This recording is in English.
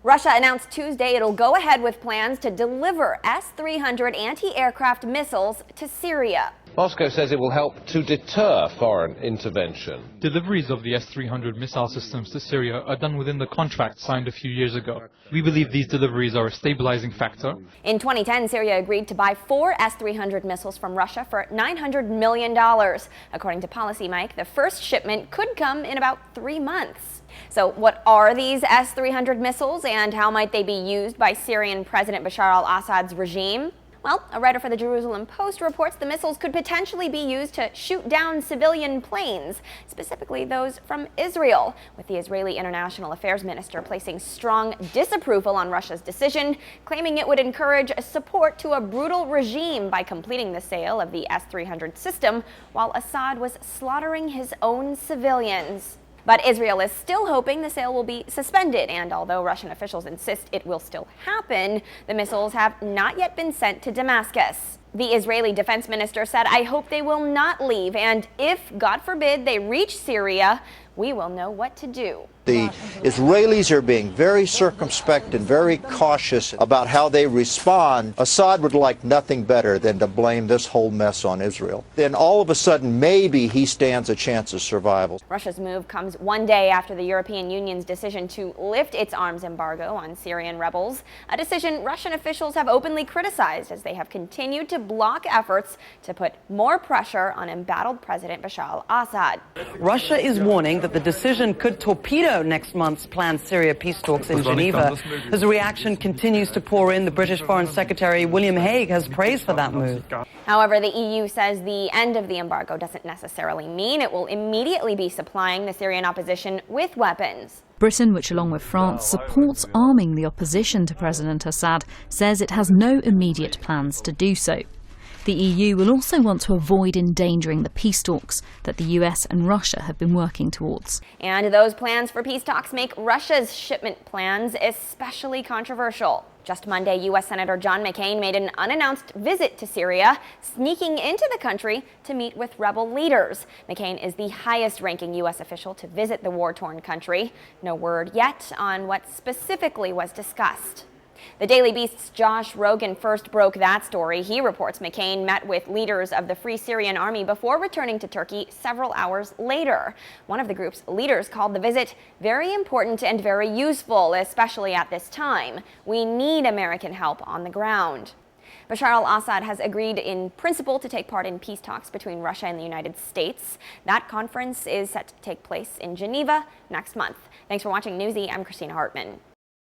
Russia announced Tuesday it'll go ahead with plans to deliver S-300 anti-aircraft missiles to Syria. Moscow says it will help to deter foreign intervention. Deliveries of the S-300 missile systems to Syria are done within the contract signed a few years ago. We believe these deliveries are a stabilizing factor. In 2010, Syria agreed to buy 4 S-300 missiles from Russia for $900 million. According to Policy Mike, the first shipment could come in about 3 months. So what are these S-300 missiles and how might they be used by Syrian President Bashar al-Assad's regime? Well, a writer for the Jerusalem Post reports the missiles could potentially be used to shoot down civilian planes, specifically those from Israel, with the Israeli International Affairs Minister placing strong disapproval on Russia's decision, claiming it would encourage support to a brutal regime by completing the sale of the S-300 system, while Assad was slaughtering his own civilians. But Israel is still hoping the sale will be suspended, and although Russian officials insist it will still happen, the missiles have not yet been sent to Damascus. The Israeli defense minister said, "I hope they will not leave, and if, God forbid, they reach Syria, we will know what to do." The Israelis are being very circumspect and very cautious about how they respond. Assad would like nothing better than to blame this whole mess on Israel. Then all of a sudden, maybe he stands a chance of survival. Russia's move comes one day after the European Union's decision to lift its arms embargo on Syrian rebels, a decision Russian officials have openly criticized as they have continued to block efforts to put more pressure on embattled President Bashar al-Assad. Russia is warning that the decision could torpedo next month's planned Syria peace talks in Geneva. As a reaction continues to pour in, the British Foreign Secretary William Hague has praised for that move. However, the EU says the end of the embargo doesn't necessarily mean it will immediately be supplying the Syrian opposition with weapons. Britain, which along with France supports arming the opposition to President Assad, says it has no immediate plans to do so. The EU will also want to avoid endangering the peace talks that the US and Russia have been working towards. And those plans for peace talks make Russia's shipment plans especially controversial. Just Monday, U.S. Senator John McCain made an unannounced visit to Syria, sneaking into the country to meet with rebel leaders. McCain is the highest-ranking U.S. official to visit the war-torn country. No word yet on what specifically was discussed. The Daily Beast's Josh Rogan first broke that story. He reports McCain met with leaders of the Free Syrian Army before returning to Turkey several hours later. One of the group's leaders called the visit very important and very useful, especially at this time. We need American help on the ground. Bashar al-Assad has agreed in principle to take part in peace talks between Russia and the United States. That conference is set to take place in Geneva next month. Thanks for watching Newsy. I'm Christina Hartman.